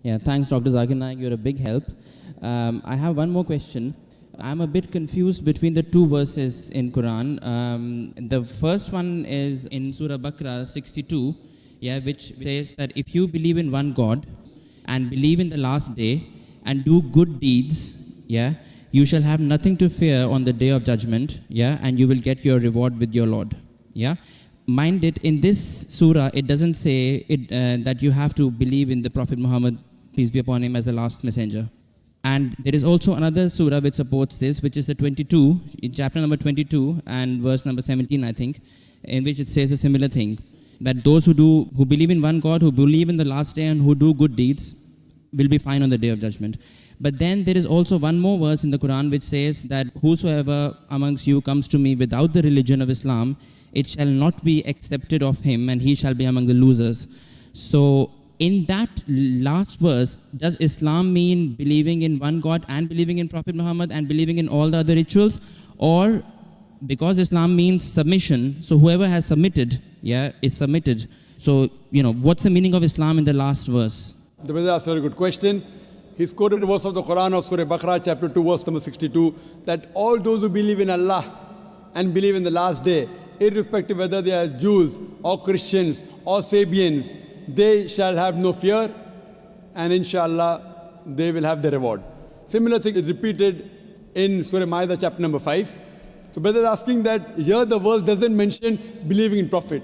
Yeah, thanks, Dr. Zakir Nakir. You're a big help. I have one more question. I'm a bit confused between the two verses in Quran. The first one is in Surah Baqarah 62, which says that if you believe in one God and believe in the last day and do good deeds, you shall have nothing to fear on the day of judgment, and you will get your reward with your Lord. Mind it, in this surah, it doesn't say that you have to believe in the Prophet Muhammad, peace be upon him, as the last messenger. And there is also another surah which supports this, which is the 22, chapter number 22 and verse number 17, I think, in which it says a similar thing, that those who believe in one God, who believe in the last day and who do good deeds will be fine on the day of judgment. But then there is also one more verse in the Quran which says that whosoever amongst you comes to me without the religion of Islam, it shall not be accepted of him, and he shall be among the losers. So in that last verse, does Islam mean believing in one God and believing in Prophet Muhammad and believing in all the other rituals? Or because Islam means submission, so whoever has submitted, is submitted. So, what's the meaning of Islam in the last verse? The brother asked a very good question. He's quoted a verse of the Quran of Surah Baqarah, chapter 2, verse number 62, that all those who believe in Allah and believe in the last day, irrespective whether they are Jews or Christians or Sabians, they shall have no fear, and inshallah, they will have the reward. Similar thing is repeated in Surah Ma'idah, chapter number 5. So brother is asking that here the verse doesn't mention believing in Prophet.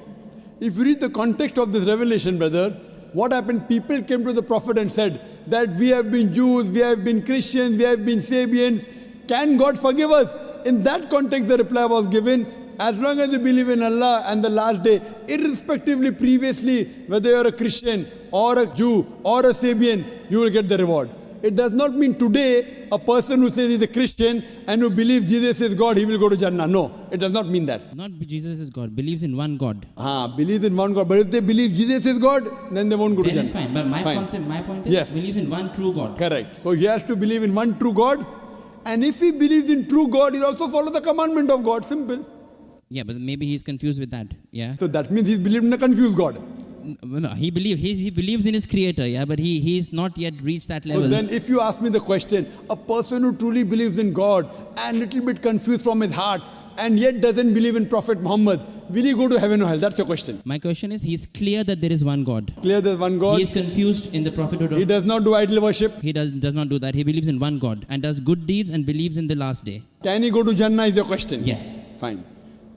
If you read the context of this revelation, brother, what happened? People came to the Prophet and said that we have been Jews, we have been Christians, we have been Sabians. Can God forgive us? In that context, the reply was given, as long as you believe in Allah and the last day, irrespectively previously, whether you are a Christian or a Jew or a Sabian, you will get the reward. It does not mean today a person who says he's a Christian and who believes Jesus is God, he will go to Jannah. No, it does not mean that. Not Jesus is God, believes in one God. Believes in one God. But if they believe Jesus is God, then they won't go to Jannah. Then it's fine. But my point is, believes in one true God. Correct. So he has to believe in one true God. And if he believes in true God, he also follows the commandment of God. Simple. Yeah, but maybe he's confused with that. So that means he's believed in a confused God. No, he believes in his creator, but he's not yet reached that level. So then if you ask me the question, a person who truly believes in God and little bit confused from his heart and yet doesn't believe in Prophet Muhammad, will he go to heaven or hell? That's your question. My question is, he's clear that there is one God. Clear there's one God. He is confused in the prophethood. He does not do idol worship. He does not do that. He believes in one God and does good deeds and believes in the last day. Can he go to Jannah is your question? Yes. Fine.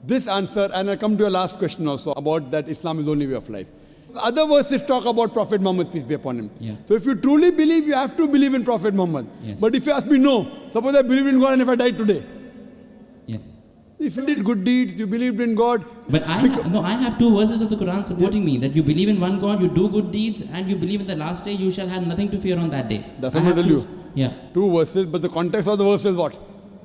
This answer, and I'll come to your last question also about that Islam is the only way of life. Other verses talk about Prophet Muhammad, peace be upon him. Yeah. So if you truly believe, you have to believe in Prophet Muhammad. Yes. But if you ask me, no, suppose I believe in God and if I died today. Yes. If you did good deeds, you believed in God. But I have two verses of the Quran supporting me, that you believe in one God, you do good deeds, and you believe in the last day, you shall have nothing to fear on that day. That's what I tell you. Yeah. Two verses, but the context of the verse is what?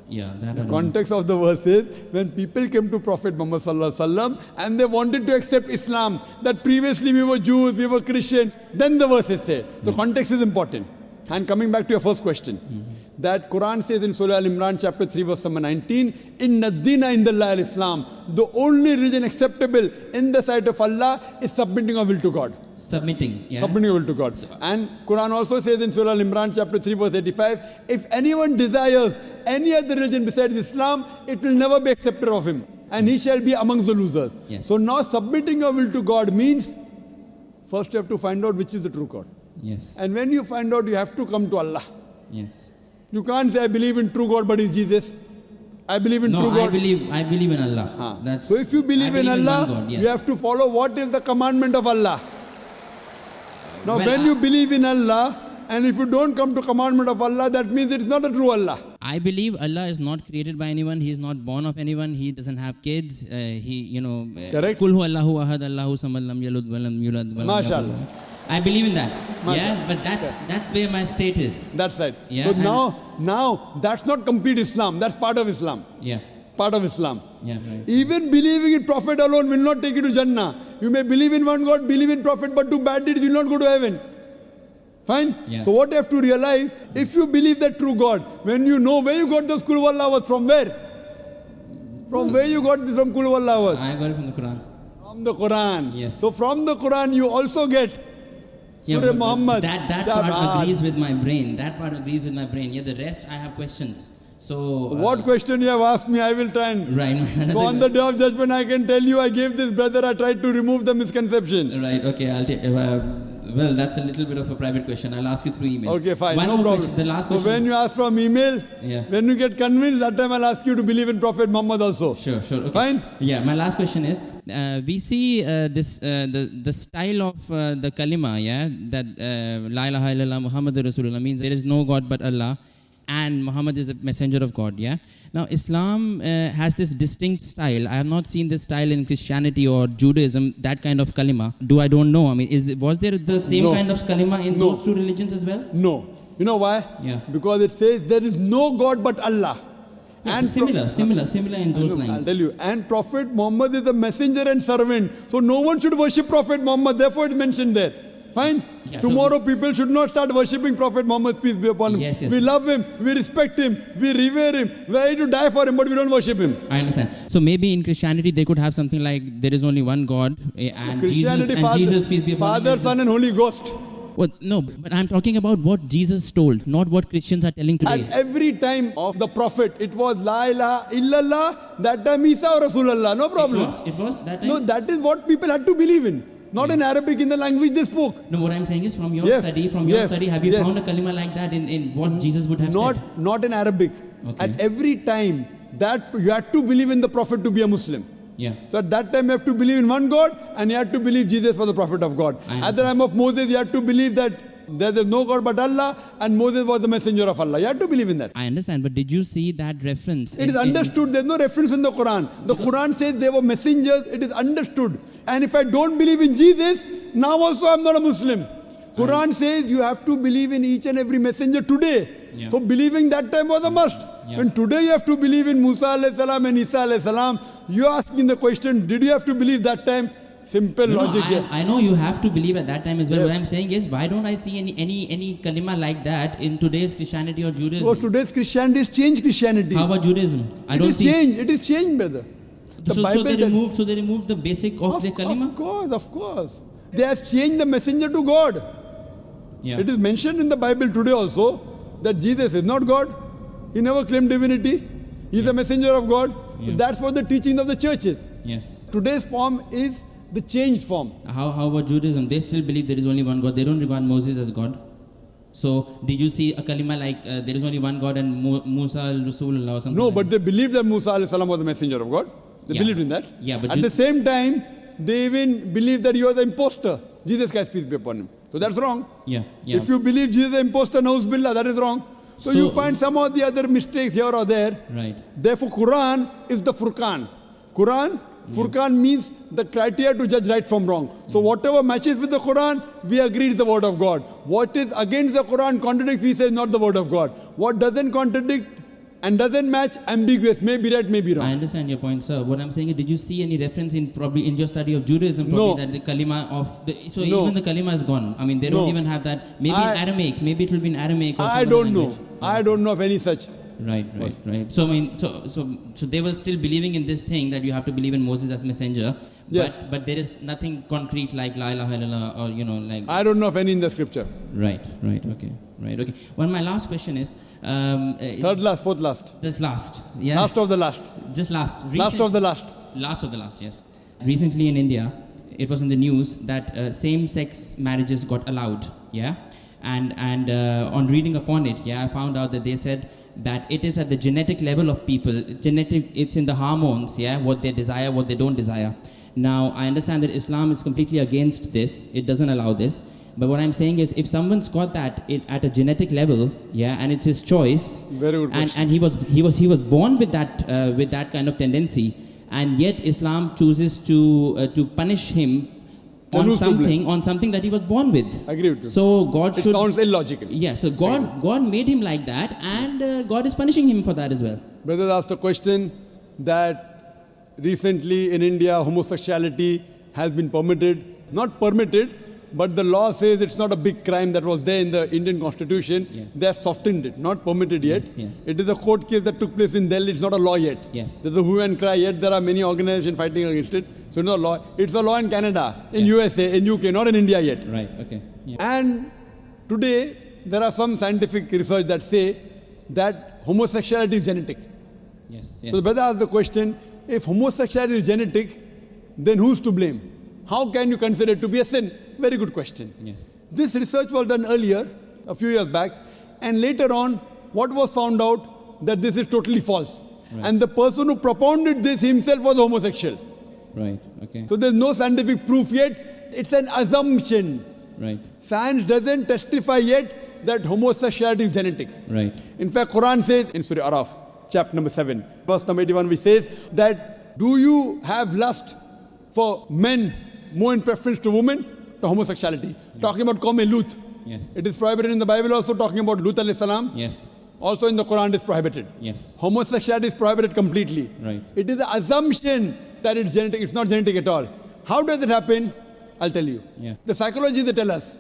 Yeah, the context of the verse is when people came to Prophet Muhammad sallallahu alaihi wasallam and they wanted to accept Islam, that previously we were Jews, we were Christians, then the verses say. The context is important. And coming back to your first question, that Quran says in Surah Al-Imran chapter 3 verse number 19, Inna dina indallahi al-Islam, the only religion acceptable in the sight of Allah is submitting our will to God. Submitting your will to God. And Quran also says in Surah Al-Imran chapter 3 verse 85, if anyone desires any other religion besides Islam, it will never be accepted of him, and he shall be amongst the losers. Yes. So now submitting your will to God means first you have to find out which is the true God. Yes. And when you find out, you have to come to Allah. Yes. You can't say I believe in true God but it's Jesus. I believe in true God. I believe in Allah. So if you believe in Allah, God, yes, you have to follow what is the commandment of Allah. Now when you believe in Allah, and if you don't come to commandment of Allah, that means it is not a true Allah. I believe Allah is not created by anyone. He is not born of anyone. He doesn't have kids. Correct. Kul hu Allahu ahad, Allahu samad, lam yalud wa lam yulad wa lam MashaAllah. I believe in that. Yeah, but that's where my state is. That's right. Yeah, so now that's not complete Islam. That's part of Islam. Yeah. Part of Islam. Yeah, right. Even believing in Prophet alone will not take you to Jannah. You may believe in one God, believe in Prophet, but do bad deeds, you will not go to heaven. Fine? Yeah. So what you have to realize, if you believe that true God, when you know where you got the Qul Huwallahu was, from where? From where you got this from Qul Huwallahu was? I got it from the Quran. From the Quran. Yes. So from the Quran you also get Surah Muhammad. That part agrees with my brain. That part agrees with my brain. Yeah, the rest I have questions. So what question you have asked me, I will try and... Right. So on the day of judgment, I can tell you, I gave this brother, I tried to remove the misconception. Right, okay, I'll take... well, that's a little bit of a private question. I'll ask you through email. Okay, fine, One no more problem. question. The last question. So when you ask from email, when you get convinced, that time I'll ask you to believe in Prophet Muhammad also. Sure, okay. Fine? Yeah, my last question is, we see the style of the kalima, that La ilaha illallah Muhammadur Rasulullah means there is no God but Allah, and Muhammad is a messenger of God, Now, Islam has this distinct style. I have not seen this style in Christianity or Judaism, that kind of kalima. I don't know. I mean, was there the same kind of kalima in those two religions as well? No. You know why? Yeah. Because it says there is no God but Allah. Yeah, and similar in those lines. I'll tell you. And Prophet Muhammad is a messenger and servant. So no one should worship Prophet Muhammad. Therefore it's mentioned there. Fine? Yeah, Tomorrow people should not start worshipping Prophet Muhammad, peace be upon him. Yes. We love him, we respect him, we revere him, we are ready to die for him, but we don't worship him. I understand. So maybe in Christianity they could have something like there is only one God and Jesus, peace be upon him. Father, Son and Holy Ghost. Well, no, but I'm talking about what Jesus told, not what Christians are telling today. At every time of the Prophet, it was La ilaha illallah, that time Isa or Rasulullah, no problem. It was that time? No, that is what people had to believe in. Not in Arabic, in the language they spoke. No, what I'm saying is from your study, have you found a kalima like that in what Jesus would have said? Not in Arabic. Okay. At every time that you had to believe in the Prophet to be a Muslim. Yeah. So at that time you have to believe in one God and you had to believe Jesus was the Prophet of God. At the time of Moses you had to believe that there is no God but Allah and Moses was the messenger of Allah. You had to believe in that. I understand, but did you see that reference? It is understood. There is no reference in the Quran. The Quran says they were messengers. It is understood. And if I don't believe in Jesus, now also I am not a Muslim. Quran says you have to believe in each and every messenger today. Yeah. So believing that time was a must. Yeah. When today you have to believe in Musa alayhi salam and Isa alayhi salam, you are asking the question, did you have to believe that time? Simple logic, yes. I know you have to believe at that time as well. Yes. What I'm saying is, why don't I see any kalima like that in today's Christianity or Judaism? Because today's Christianity has changed Christianity. How about Judaism? It is changed, brother. So they removed the basic of the kalima? Of course. They have changed the messenger to God. Yeah. It is mentioned in the Bible today also that Jesus is not God. He never claimed divinity. He is a messenger of God. Yeah. So that's for the teaching of the churches. Yes. Today's form is the changed form. How about Judaism? They still believe there is only one God. They don't regard Moses as God. So did you see a kalima like there is only one God and Musa al-Rasulullah or something? No, like but they believed that Musa alayhi salam was the messenger of God. They believed in that. Yeah, but at the same time, they even believed that he was an imposter. Jesus Christ, peace be upon him. So that's wrong. Yeah. If you believe Jesus is an imposter, nauz billah, that is wrong. So you find some of the other mistakes here or there. Right. Therefore, Quran is the Furqan. Furqan means the criteria to judge right from wrong. So whatever matches with the Quran, we agree is the word of God. What is against the Quran, contradicts, we say is not the word of God. What doesn't contradict and doesn't match, ambiguous, may be right, may be wrong. I understand your point, sir. What I'm saying is, did you see any reference probably in your study of Judaism, that the kalima even the kalima is gone. I mean, they don't even have that. Maybe in Aramaic. Maybe it will be in Aramaic. Or I don't know. I don't know of any such. Right. So I mean, so they were still believing in this thing that you have to believe in Moses as messenger. Yes. But there is nothing concrete like La ilaha illallah or like. I don't know of any in the scripture. Right. Okay. Well, my last question is. Third last, fourth last. This last. Yeah. Last of the last. Just last. Last of the last. Last of the last. Yes. Recently in India, it was in the news that same-sex marriages got allowed. Yeah. And on reading upon it, I found out that they said that it is at the genetic level of people. It's in the hormones, what they desire, what they don't desire. Now, I understand that Islam is completely against this. It doesn't allow this. But what I'm saying is, if someone's got that at a genetic level, and it's his choice, very good question. And he was born with that kind of tendency, and yet Islam chooses to punish him on something that he was born with. I agree with you. So God should. It sounds illogical. Yeah. So God made him like that, and God is punishing him for that as well. Brother asked a question that recently in India homosexuality has been permitted, not permitted, but the law says it's not a big crime that was there in the Indian constitution. Yeah. They have softened it, not permitted yet. Yes, yes. It is a court case that took place in Delhi. It's not a law yet. Yes. There's a hue and cry, yet there are many organizations fighting against it. So it's not a law. It's a law in Canada, in USA, in UK, not in India yet. Right, okay. Yeah. And today, there are some scientific research that say that homosexuality is genetic. Yes, yes. So the brother asked the question, if homosexuality is genetic, then who's to blame? How can you consider it to be a sin? Very good question. Yes. This research was done earlier, a few years back, and later on, what was found out that this is totally false. Right. And the person who propounded this himself was homosexual. Right, okay. So there's no scientific proof yet. It's an assumption. Right, Science doesn't testify yet that homosexuality is genetic. right. In fact, Quran says in Surah Araf, chapter number 7, verse number 81, which says that do you have lust for men more in preference to women? To homosexuality. Yeah. Talking about Qawm Lut. Yes. It is prohibited in the Bible also, talking about Lut alayhi salam. Yes, Also in the Quran it is prohibited. yes. Homosexuality is prohibited completely. Right. It is the assumption that it's genetic. It's not genetic at all. How does it happen? I'll tell you. Yeah. The psychology, they tell us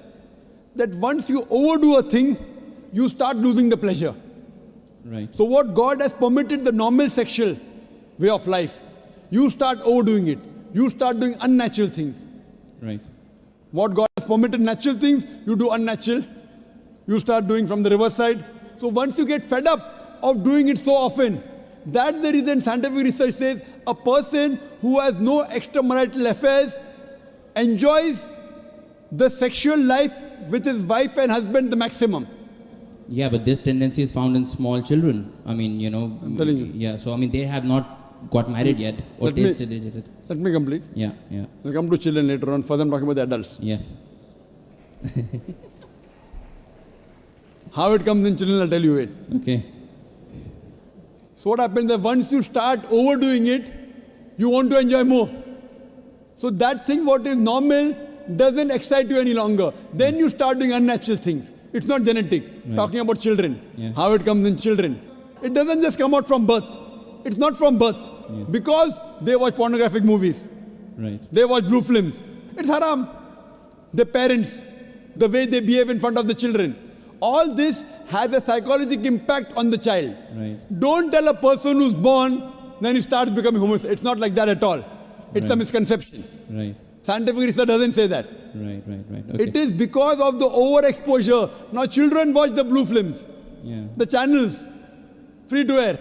that once you overdo a thing, you start losing the pleasure. Right, So what God has permitted the normal sexual way of life, you start overdoing it. You start doing unnatural things. right. What God has permitted natural things, you do unnatural. You start doing from the reverse side. So once you get fed up of doing it so often, that's the reason scientific research says a person who has no extramarital affairs enjoys the sexual life with his wife and husband the maximum. Yeah, but this tendency is found in small children. I mean, I'm telling you. Yeah, so I mean, they have not got married yet or Let me- tasted it. Let me complete. Yeah, yeah, We'll come to children later on. First I'm talking about the adults. yes. How it comes in children, I'll tell you it. Okay, So what happens is once you start overdoing it, you want to enjoy more. So that thing what is normal doesn't excite you any longer. Then you start doing unnatural things. It's not genetic. Right. Talking about children. Yeah. How it comes in children. It doesn't just come out from birth. It's not from birth. Yeah. Because they watch pornographic movies. right, They watch blue films. It's haram. The parents, the way they behave in front of the children. All this has a psychological impact on the child. right, Don't tell a person who's born, then he starts becoming homosexual. It's not like that at all. It's a Right. misconception. right, Scientific research doesn't say that. right. Okay. It is because of the overexposure. Now children watch the blue films, Yeah, the channels, free to air.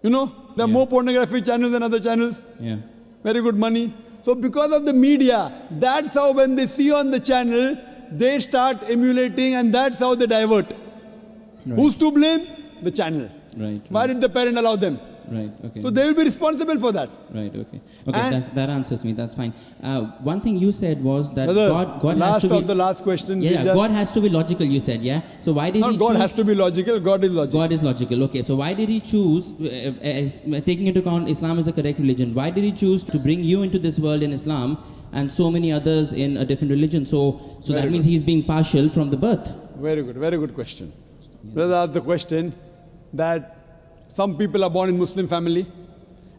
There are Yeah. more pornography channels than other channels. yeah, Very good money. So because of the media, that's how when they see on the channel, they start emulating and that's how they divert. Right. Who's to blame? The channel. right, Why did the parent allow them? right, okay. So they will be responsible for that. Right, okay. Okay, And- that answers me, that's fine. One thing you said was that Brother, God has last to be... of the last question. we Yeah, just- God has to be logical, you said, yeah? So why did Not he God choose... has to be logical, God is logical. God is logical, okay. So why did he choose, taking into account Islam is the correct religion, why did he choose to bring you into this world in Islam and so many others in a different religion? So Very that means good. he's being partial from the birth. Very good question. Brother asked the question that some people are born in Muslim family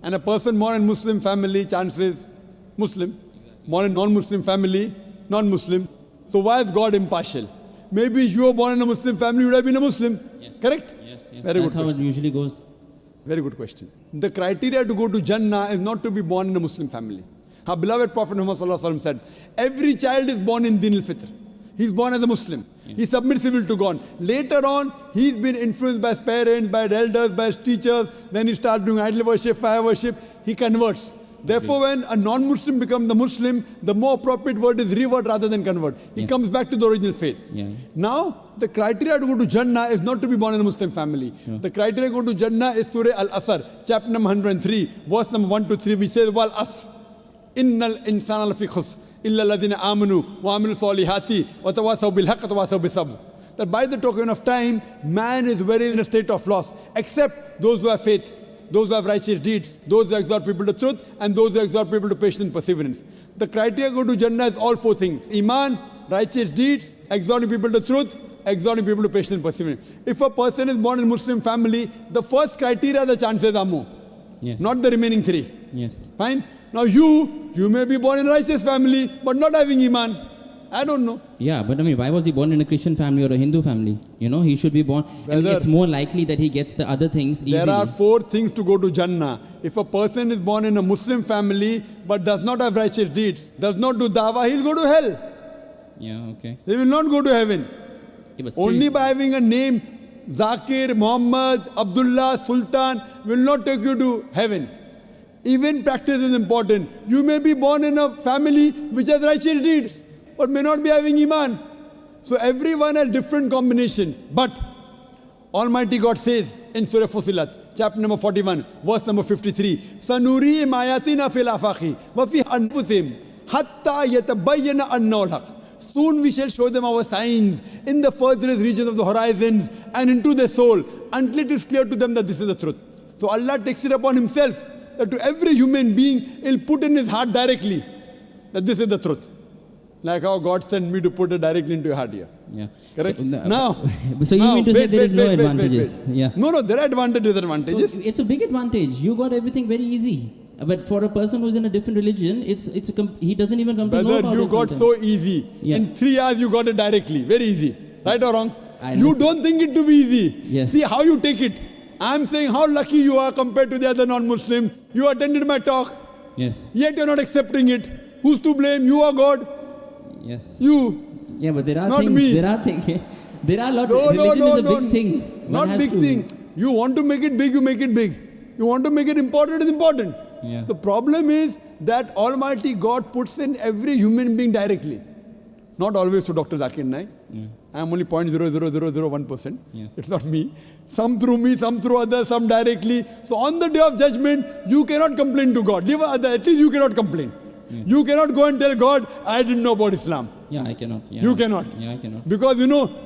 and a person born in Muslim family, chances Muslim, born in non-Muslim family, non-Muslim. So why is God impartial? Maybe if you were born in a Muslim family, you would have been a Muslim. Yes. Correct? Yes. Very That's good how it question. usually goes. Very good question. The criteria to go to Jannah is not to be born in a Muslim family. Our beloved Prophet Muhammad Sallallahu Alaihi Wasallam said, every child is born in Din al-Fitr. He's born as a Muslim. He submits his will to God. Later on, he's been influenced by his parents, by his elders, by his teachers. Then he starts doing idol worship, fire worship. He converts. Therefore, when a non-Muslim becomes the Muslim, the more appropriate word is revert rather than convert. He Yes. comes back to the original faith. Yeah. Now, the criteria to go to Jannah is not to be born in a Muslim family. Sure. The criteria to go to Jannah is Surah Al-Asr, chapter number 103, verse number 1 to 3, which says, Wal Asr, Innal insana lafi khusr, illa alladhina amanu wa amilu salihati wa tawasaw bil haqq wa tawasaw bis sabr. That by the token of time, man is very in a state of loss, except those who have faith, those who have righteous deeds, those who exhort people to truth, and those who exhort people to patience and perseverance. The criteria to go to Jannah is all four things: Iman, righteous deeds, exhorting people to truth, exhorting people to patience and perseverance. If a person is born in a Muslim family, the first criteria, the chances are more. Yes. Not the remaining three. Yes. Fine? Now you may be born in a righteous family, but not having Iman. I don't know. Yeah, but I mean, why was he born in a Christian family or a Hindu family? You know, he should be born. I mean, Brother, it's more likely that he gets the other things easily. There are 4 things to go to Jannah. If a person is born in a Muslim family but does not have righteous deeds, does not do dawah, he'll go to hell. Yeah, okay. He will not go to heaven. Yeah, but still, Only by having a name, Zakir, Muhammad, Abdullah, Sultan, will not take you to heaven. Even practice is important. You may be born in a family which has righteous deeds, but may not be having iman. So everyone has different combinations. But Almighty God says in Surah Fusilat, chapter number 41, verse number 53, Sanurihim ayatina fil afaqi wa fi anfusihim hatta yatabayyana annahu al-haq. Soon we shall show them our signs in the furthest regions of the horizons and into their soul until it is clear to them that this is the truth. So Allah takes it upon himself that to every human being, he'll put in his heart directly that this is the truth. Like how God sent me to put it directly into your heart here. yeah. Correct? So, Now, so you mean to say there is no advantages? wait. Yeah. No, there are advantages. So it's a big advantage. You got everything very easy. But for a person who's in a different religion, he doesn't even come to know Brother, about it. you got sometimes. so easy. Yeah. In 3 hours, you got it directly. Very easy. Right or wrong? I You understand. don't think it to be easy. Yes. See how you take it. I'm saying how lucky you are compared to the other non-Muslims. You attended my talk, Yes. yet you're not accepting it. Who's to blame? You or God? Yes. You. Yeah, but there are Not things. me. There are things. There are a lot. No, Religion is a no. big thing. One Not has big to- thing. You want to make it big, you make it big. You want to make it important, it's important. Yeah. The problem is that Almighty God puts in every human being directly. Not always to Dr. Zakir Naik. Yeah. I am only 0.00001%. Yeah. It's not me. Some through me, some through others, some directly. So on the day of judgment, you cannot complain to God. Leave other, at least you cannot complain. Yeah. You cannot go and tell God, I didn't know about Islam. Yeah, I cannot. Yeah. You cannot. Yeah, I cannot. Because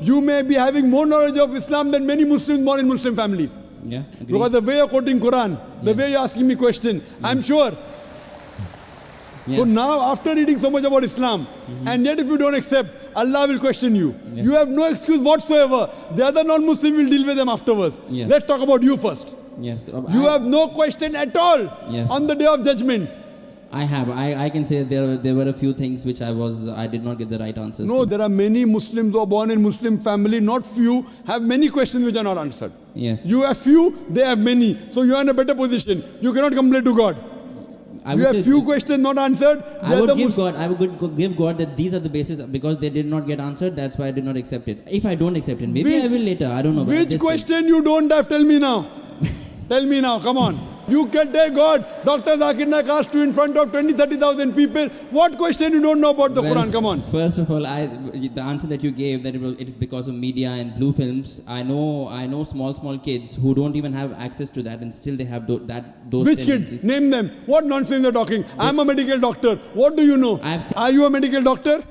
you may be having more knowledge of Islam than many Muslims born in Muslim families. Yeah. Agree. Because the way you're quoting Quran, the way you're asking me question, I'm sure. Yeah. So now after reading so much about Islam, and yet if you don't accept, Allah will question you. Yeah. You have no excuse whatsoever. The other non-Muslim will deal with them afterwards. Yeah. Let's talk about you first. Yes. You have no question at all Yes. on the day of judgment. I have. I can say there were a few things which I did not get the right answers No, to. there are many Muslims who are born in Muslim family, not few, have many questions which are not answered. Yes. You have few, they have many. So you are in a better position. You cannot complain to God. I You would have say- few questions not answered. I would give God that these are the basis because they did not get answered. That's why I did not accept it. If I don't accept it, maybe I will later. I don't know. but at Which this question you don't have? Tell me now. Tell me now. Come on. You can tell God, Dr. Zakir Nakir asked you in front of 20, 30,000 people. What question you don't know about the Well, Quran? Come on. First of all, the answer that you gave that it is because of media and blue films. I know small kids who don't even have access to that, and still they have those Which tendencies. kids? Name them. What nonsense you're talking? I'm a medical doctor. What do you know? Are you a medical doctor?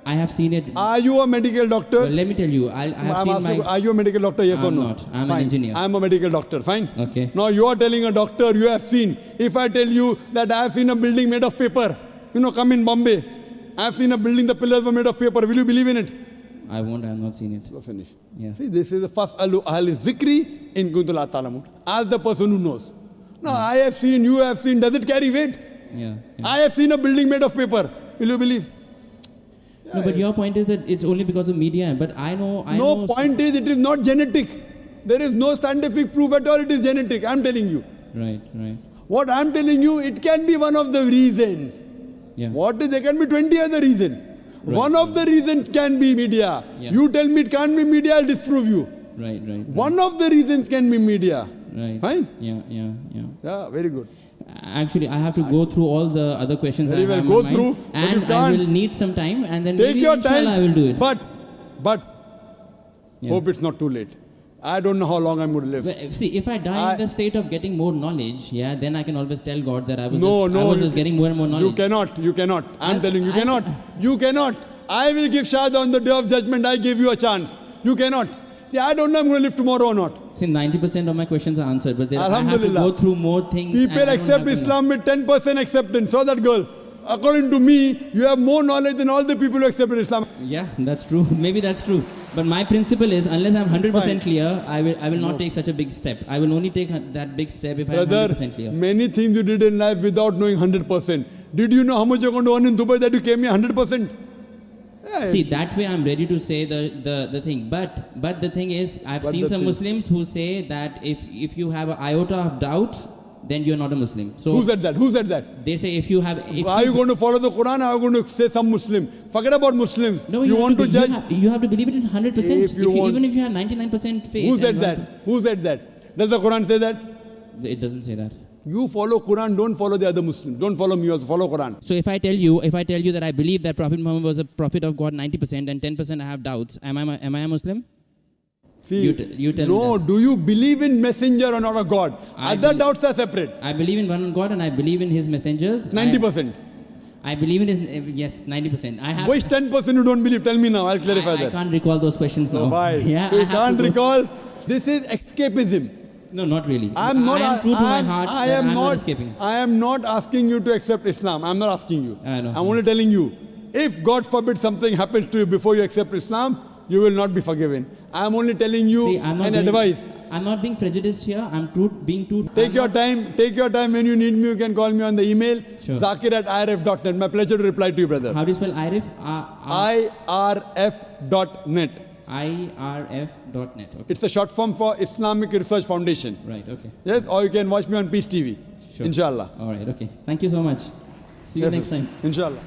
I have seen it. Are you a medical doctor? Well, let me tell you, I have I'm seen asking, my. are you a medical doctor? Yes or I'm no? not. I'm an Fine. engineer. I'm a medical doctor. Fine. Okay. Now you are telling a doctor you have seen. If I tell you that I have seen a building made of paper, come in Bombay. I have seen a building, the pillars were made of paper. Will you believe in it? I won't. I have not seen it. So finish. Yeah. See, this is the first ahli zikri in kuntum la ta'lamun. Ask the person who knows. Now I have seen, you have seen. Does it carry weight? Yeah. I have seen a building made of paper. Will you believe? No, but your point is that it's only because of media. But I know. No, point is it is not genetic. There is no scientific proof at all it is genetic. I'm telling you. Right. What I'm telling you, it can be one of the reasons. Yeah. There can be 20 other reasons. Right. One of the reasons can be media. Yeah. You tell me it can't be media, I'll disprove you. Right. One of the reasons can be media. Right. Fine? Yeah. Yeah, very good. Actually, I have to go through all the other questions. Very I well, have go in mind, through, but you and I can't. will need some time, and then Take maybe your inshallah time. I will do it. But, Yeah. hope it's not too late. I don't know how long I'm going to live. Well, see, if I die in the state of getting more knowledge, then I can always tell God that I was just getting more and more knowledge. You cannot. I'm telling you, you cannot. I will give shahada on the day of judgment. I gave you a chance. You cannot. See, I don't know I'm going to live tomorrow or not. See, 90% of my questions are answered, but I have to Alhamdulillah. go through more things. People and I don't accept have to know. Islam with 10% acceptance. Saw that girl. According to me, you have more knowledge than all the people who accepted Islam. Yeah, that's true. Maybe that's true. But my principle is, unless I'm 100% clear, I will not take such a big step. I will only take that big step if I'm 100% clear. Many things you did in life without knowing 100%. Did you know how much you're going to earn in Dubai that you came here 100%? Yeah, See, that way I'm ready to say the thing. But the thing is, I've But seen the some thing- Muslims who say that if you have an iota of doubt, then you're not a Muslim. So Who said that? Who said that? they say if you have... If Are you going to follow the Quran or are you going to say some Muslim? Forget about Muslims. No, you want to judge? You have to believe it in 100%. If you want- even if you have 99% faith. Who said and that? Who said that? Does the Quran say that? It doesn't say that. You follow Quran, don't follow the other Muslims. Don't follow me also, follow Quran. So if I tell you that I believe that Prophet Muhammad was a prophet of God 90% and 10% I have doubts, am I a Muslim? See, You tell me no, that. do you believe in messenger or not a God? Other doubts are separate. I believe in one God and I believe in his messengers. 90%. I believe in his... Yes, 90%. I have... Which 10% you don't believe? Tell me now, I'll clarify I that. can't recall those questions now. Why? Yeah, So I you have can't to go- recall. This is escapism. No, not really. I am true to my heart. I that am I'm not escaping. I am not asking you to accept Islam. I'm not asking you. I know. I'm only telling you, if God forbid something happens to you before you accept Islam, you will not be forgiven. I'm only telling you See, I'm not an doing- advice. I'm not being prejudiced here. I'm being true. Take your time. Take your time. When you need me, you can call me on the email. Sure. Zakir@irf.net. My pleasure to reply to you, brother. How do you spell IRIF? irf.net. IRF.net. Okay. It's a short form for Islamic Research Foundation. Right, okay. Yes, or you can watch me on Peace TV. Sure. Inshallah. All right, okay. Thank you so much. See you Yes, next sir. time. Inshallah.